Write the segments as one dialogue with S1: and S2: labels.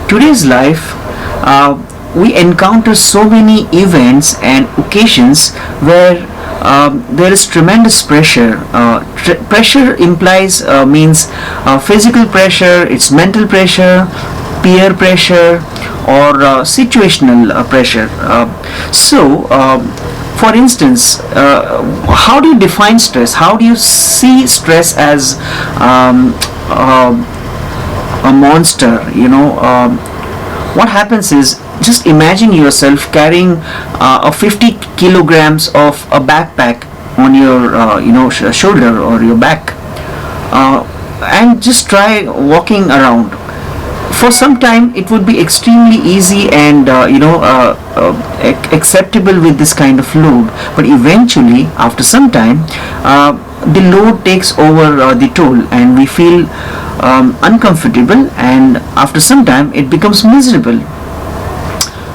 S1: Today's life, we encounter so many events and occasions where there is tremendous pressure. Pressure implies means physical pressure, it's mental pressure, peer pressure, or situational pressure. For instance, how do you define stress? How do you see stress as a monster? What happens is, just imagine yourself carrying a 50 kilograms of a backpack on your shoulder or your back, and just try walking around. For some time it would be extremely easy and acceptable with this kind of load, but eventually after some time the load takes over the toll, and we feel uncomfortable, and after some time it becomes miserable.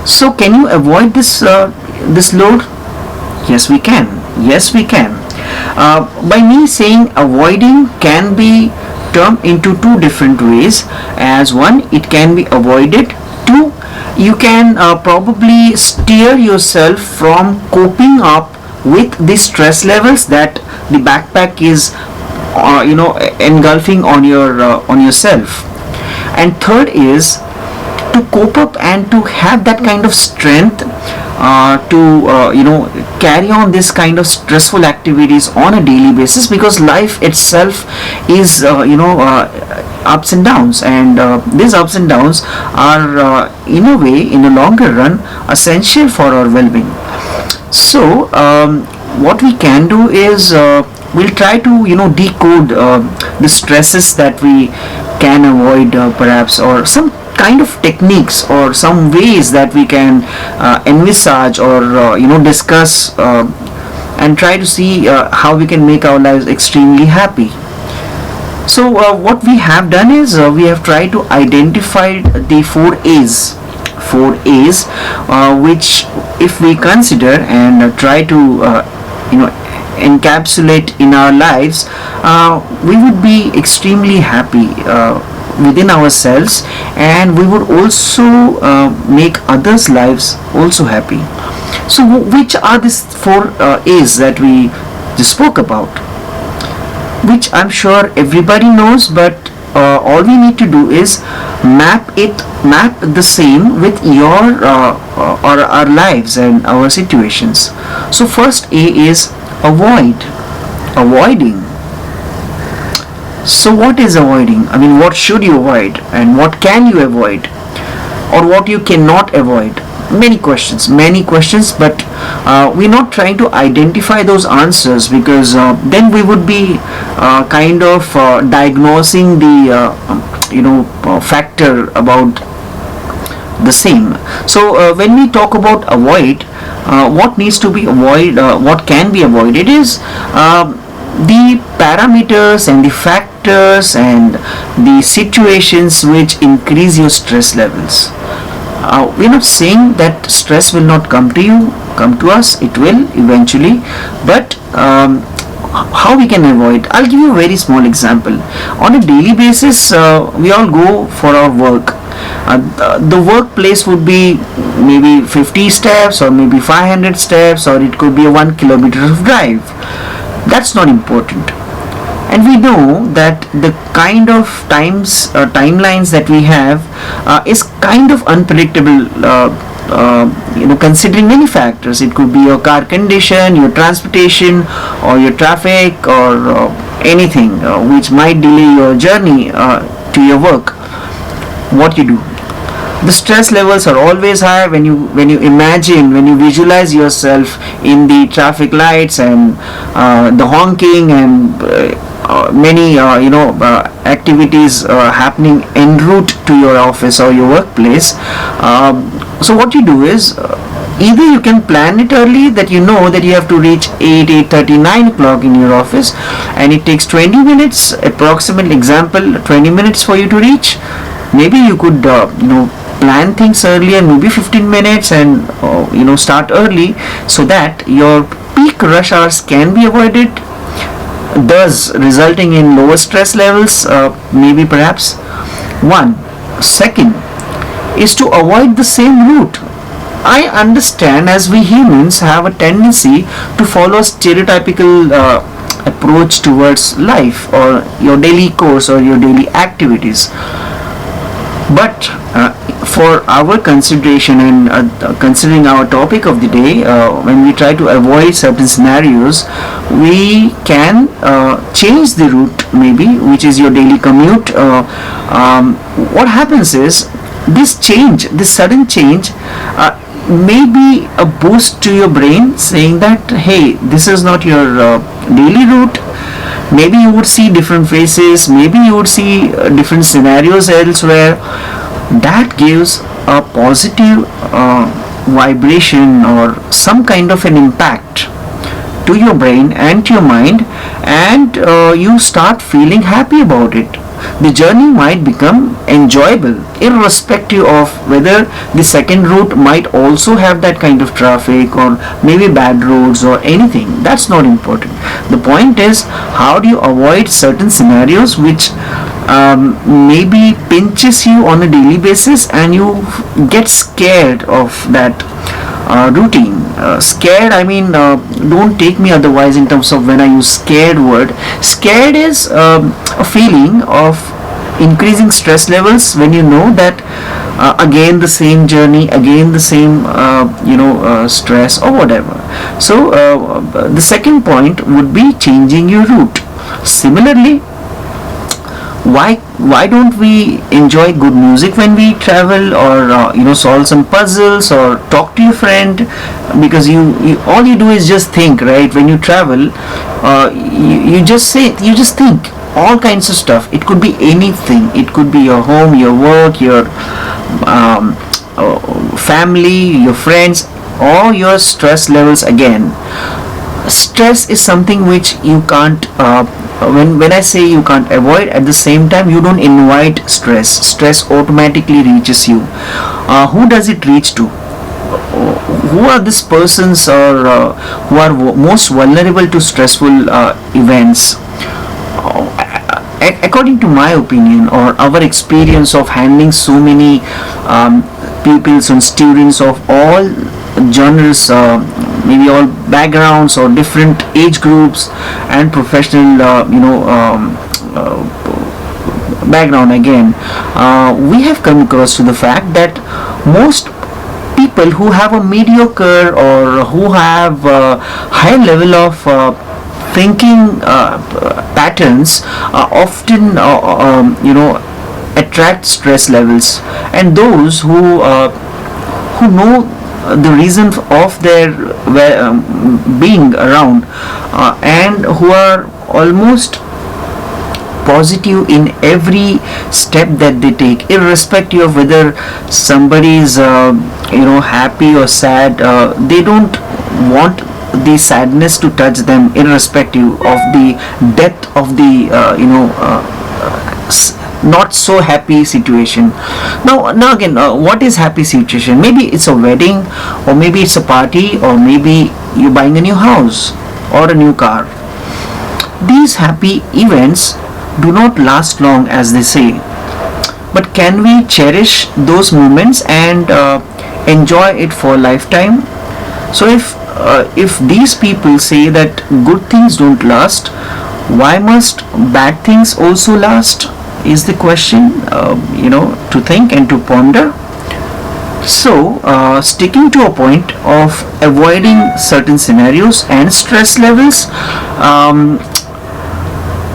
S1: So can you avoid this load? Yes, we can. Yes, we can. By me saying avoiding can be termed into two different ways. As one, it can be avoided. Two, you can probably steer yourself from coping up with the stress levels that the backpack is engulfing on yourself. And third is to cope up and to have that kind of strength to carry on this kind of stressful activities on a daily basis, because life itself is ups and downs, and these ups and downs are in a way, in a longer run, essential for our well-being. So what we can do is we'll try to decode the stresses that we can avoid, perhaps, or some kind of techniques or some ways that we can envisage or discuss and try to see how we can make our lives extremely happy. So what we have done is we have tried to identify the four A's, which if we consider and try to encapsulate in our lives, we would be extremely happy within ourselves, and we would also make others' lives also happy. So which are these four A's that we just spoke about, which I'm sure everybody knows, but all we need to do is map the same with your or our lives and our situations. So first A is avoiding. So what is avoiding? I mean, what should you avoid, and what can you avoid, or what you cannot avoid? Many questions, but we're not trying to identify those answers, because then we would be kind of diagnosing the factor about the same. So when we talk about avoid, what needs to be avoided, what can be avoided is the parameters and the factors and the situations which increase your stress levels. We're not saying that stress will not come to us. It will eventually, but how we can avoid? I'll give you a very small example. On a daily basis, we all go for our work. The workplace would be maybe 50 steps or maybe 500 steps, or it could be a 1 kilometer of drive. That's not important. And we know that the kind of timelines that we have is kind of unpredictable, considering many factors. It could be your car condition, your transportation, or your traffic, or anything which might delay your journey to your work. What you do? The stress levels are always high when you visualize yourself in the traffic lights and the honking and many activities happening en route to your office or your workplace. So what you do is either you can plan it early, that you know that you have to reach 8:30, 9 o'clock in your office, and it takes 20 minutes, approximate example, 20 minutes for you to reach. Maybe you could plan things earlier, maybe 15 minutes, and start early, so that your peak rush hours can be avoided, thus resulting in lower stress levels, maybe perhaps. One. Second, is to avoid the same route. I understand, as we humans have a tendency to follow a stereotypical approach towards life or your daily course or your daily activities. But for our consideration and considering our topic of the day, when we try to avoid certain scenarios, we can change the route, maybe, which is your daily commute. What happens is, this sudden change, may be a boost to your brain, saying that, hey, this is not your daily route. Maybe you would see different faces, maybe you would see different scenarios elsewhere. That gives a positive vibration or some kind of an impact to your brain and to your mind, and you start feeling happy about it. The journey might become enjoyable, irrespective of whether the second route might also have that kind of traffic or maybe bad roads or anything. That's not important. The point is, how do you avoid certain scenarios which maybe pinches you on a daily basis, and you get scared of that routine. Scared, I mean, don't take me otherwise in terms of when I use scared word. Scared is a feeling of increasing stress levels when you know that again the same journey, again the same stress or whatever. So the second point would be changing your route. Similarly, why don't we enjoy good music when we travel, or solve some puzzles or talk to your friend? Because you all you do is just think, right? When you travel, you just think all kinds of stuff. It could be anything. It could be your home, your work, your family, your friends, or your stress levels. Again, stress is something which you can't when I say you can't avoid, at the same time you don't invite stress automatically reaches you. Who does it reach to? Who are these persons, or who are most vulnerable to stressful events? According to my opinion or our experience of handling so many pupils and students of all genres, maybe all backgrounds or different age groups and professional background, again, we have come across to the fact that most people who have a mediocre or who have a high level of thinking patterns often attract stress levels, and those who know the reason of their being around, and who are almost positive in every step that they take, irrespective of whether somebody is happy or sad. They don't want the sadness to touch them, irrespective of the depth of the not so happy situation. Now again, what is happy situation? Maybe it's a wedding, or maybe it's a party, or maybe you're buying a new house or a new car. These happy events do not last long, as they say, but can we cherish those moments and enjoy it for a lifetime? So if these people say that good things don't last, why must bad things also last, is the question to think and to ponder. So sticking to a point of avoiding certain scenarios and stress levels,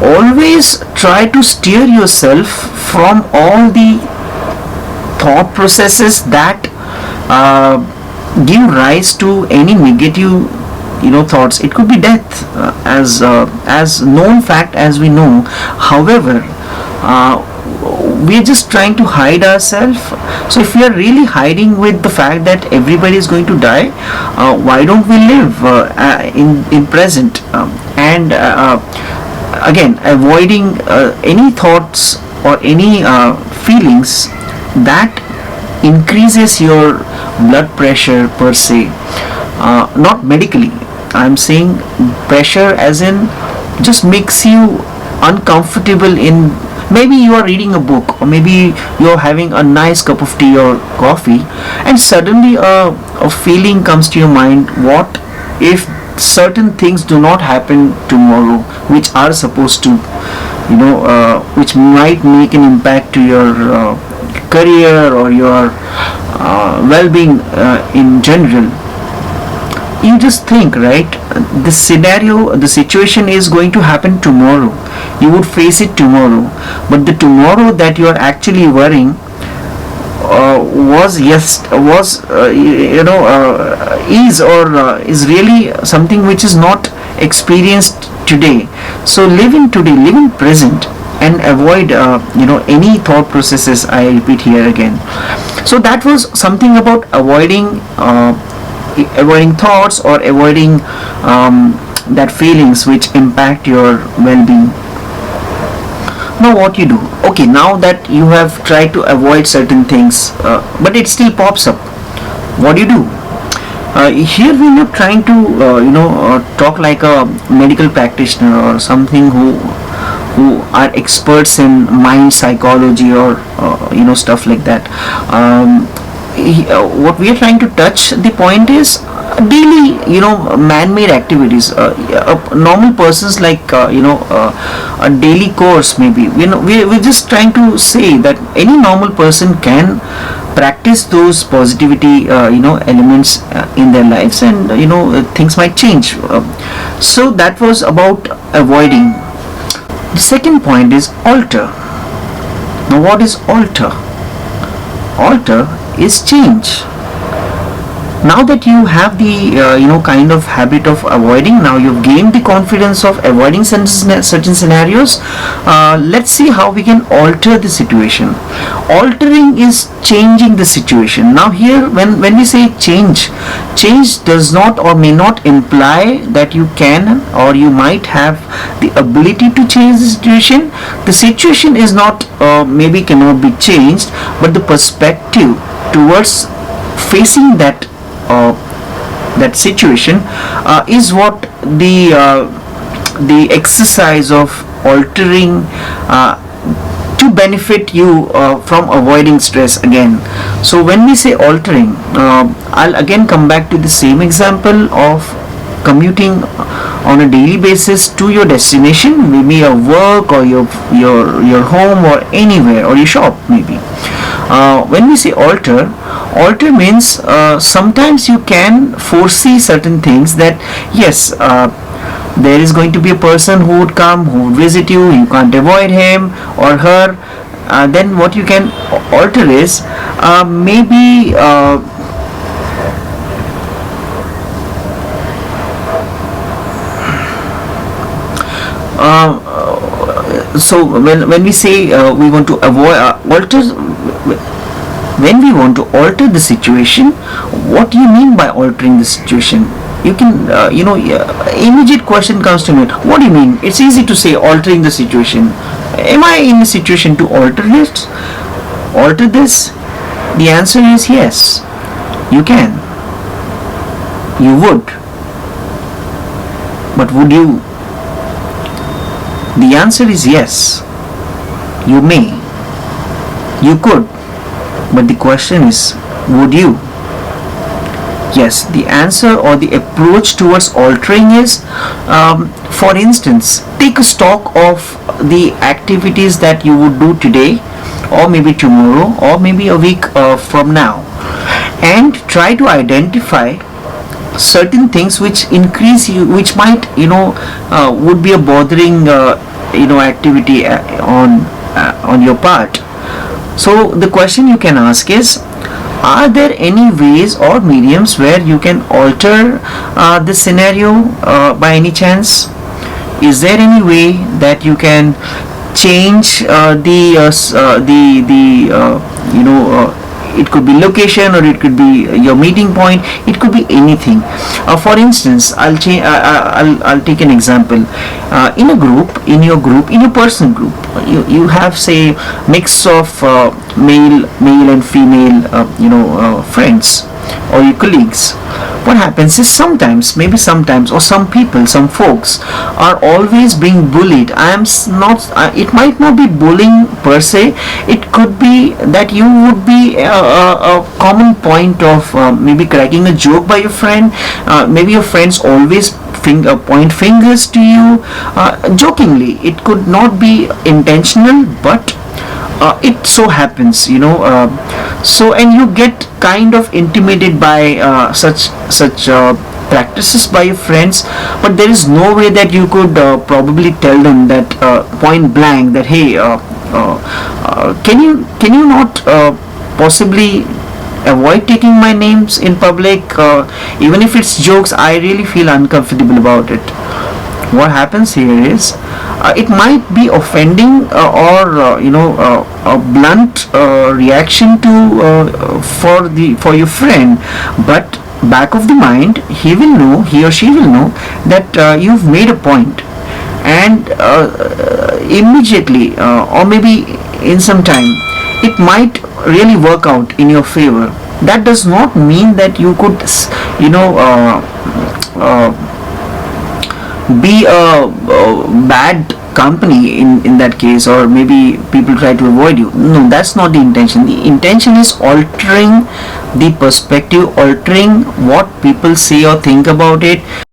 S1: always try to steer yourself from all the thought processes that give rise to any negative thoughts. It could be death, as known fact as we know. However, we are just trying to hide ourselves. So if we are really hiding with the fact that everybody is going to die, why don't we live in present, and again, avoiding any thoughts or any feelings that increases your blood pressure per se, not medically. I'm saying pressure as in just makes you uncomfortable in Maybe you are reading a book, or maybe you are having a nice cup of tea or coffee, and suddenly a feeling comes to your mind: what if certain things do not happen tomorrow, which are supposed to, which might make an impact to your career or your well-being in general. You just think, right? The scenario, the situation is going to happen tomorrow. You would face it tomorrow, but the tomorrow that you are actually worrying is really something which is not experienced today. So live in today, live in present, and avoid any thought processes. I repeat here again. So that was something about avoiding thoughts, or avoiding that feelings which impact your well-being. Now what you do? Okay, now that you have tried to avoid certain things, but it still pops up, what do you do? Here we're not trying to talk like a medical practitioner or something who are experts in mind psychology, or stuff like that. What we are trying to touch the point is daily man-made activities, normal persons, like a daily course. Maybe we're just trying to say that any normal person can practice those positivity elements in their lives, and things might change. So that was about avoiding. The second point is alter. Now what is alter? Alter is change. Now that you have the kind of habit of avoiding, now you've gained the confidence of avoiding certain scenarios. Let's see how we can alter the situation. Altering is changing the situation. Now here, when we say change does not or may not imply that you can or you might have the ability to change the situation. The situation is not maybe cannot be changed, but the perspective towards facing that situation is what the exercise of altering to benefit you from avoiding stress again. So when we say altering, I'll again come back to the same example of commuting on a daily basis to your destination, maybe your work or your home or anywhere, or your shop maybe. When we say alter means sometimes you can foresee certain things, that yes, there is going to be a person who would come, who would visit you, you can't avoid him or her. Then what you can alter is maybe so when we say we want to avoid when we want to alter the situation, what do you mean by altering the situation? You can immediate question comes to me, what do you mean? It's easy to say altering the situation. Am I in a situation to alter this? The answer is yes, you can, you would, but would you? The answer is yes, you may, you could, but the question is, would you? Yes, the answer or the approach towards altering is, for instance, take a stock of the activities that you would do today, or maybe tomorrow, or maybe a week from now, and try to identify certain things which increase you, which might would be a bothering activity on your part. So the question you can ask is, are there any ways or mediums where you can alter the scenario by any chance? Is there any way that you can change it could be location, or it could be your meeting point, it could be anything. For instance, I'll take an example. In your personal group, you have, say, mix of male and female friends or your colleagues. what happens is sometimes or some people, some folks are always being bullied. Not, it might not be bullying per se, it could be that you would be a common point of maybe cracking a joke by your friend. Maybe your friends always point fingers to you jokingly. It could not be intentional, but it so happens, so, and you get kind of intimidated by such practices by your friends, but there is no way that you could probably tell them that point blank that, hey, can you not possibly avoid taking my names in public, even if it's jokes. I really feel uncomfortable about it. What happens here is it might be offending, or a blunt reaction to for your friend, but back of the mind he or she will know that you've made a point, and immediately, or maybe in some time, it might really work out in your favor. That does not mean that you could be a bad company in that case, or maybe people try to avoid you. No, that's not the intention. The intention is altering the perspective, altering what people say or think about it.